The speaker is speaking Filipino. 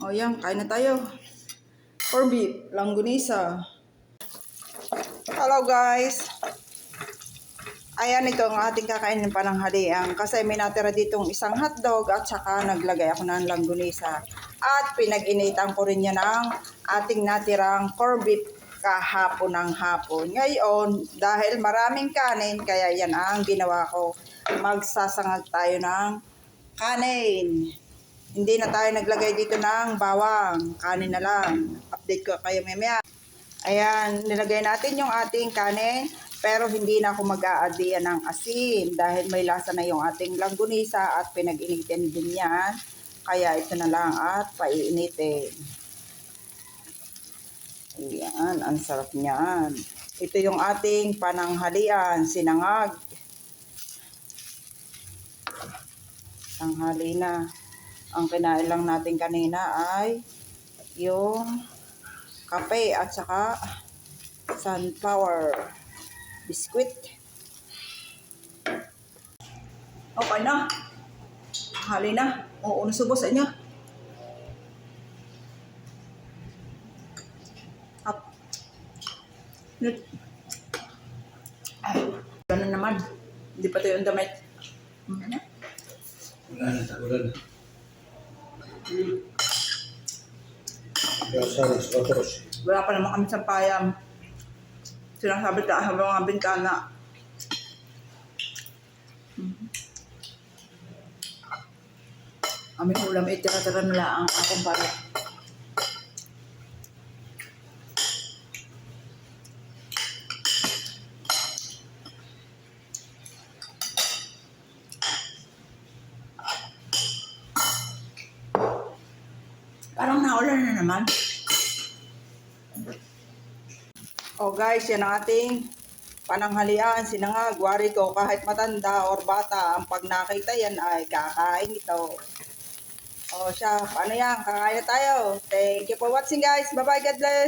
O yan, kain na tayo. Corned beef, langgunisa. Hello guys. Ayan, ito ang ating kakainin pananghalian. Kasi may natira ditong isang hotdog at saka naglagay ako ng langgunisa. At pinag-initan ko rin yan ng ating natirang corned beef kahapon ng hapon. Ngayon, dahil maraming kanin, kaya yan ang ginawa ko. Magsasangag tayo ng kanin. Hindi na tayo naglagay dito ng bawang. Kanin na lang. Update ko kayo mamaya. Ayan, nilagay natin yung ating kanin. Pero hindi na ako mag-a-add ng asin. Dahil may lasa na yung ating langgunisa at pinag-initin din yan. Kaya ito na lang at paiinitin. Ayan, ang sarap niyan. Ito yung ating pananghalian, sinangag. Tanghali na. Ang kinain lang natin kanina ay yung kape at saka sunflower biscuit. Okay na. Hali na. Oo, nasubos sa inyo. Up. Ay, ganun naman. Hindi pa tayo ang damit. Wala na, tagulan. Alas 4. Wala pa naman kami sa payam. Sinasabi ka sa mga bintana. Aming ulam ay tira-tira nila ang akong pare. Parang naulan na naman. Oh guys, yan ang ating pananghalian, sinangag, wari ko, kahit matanda or bata, ang pag nakita yan ay kakain ito. O siya, paano yan? Kakain na tayo. Thank you for watching guys. Bye bye, God bless.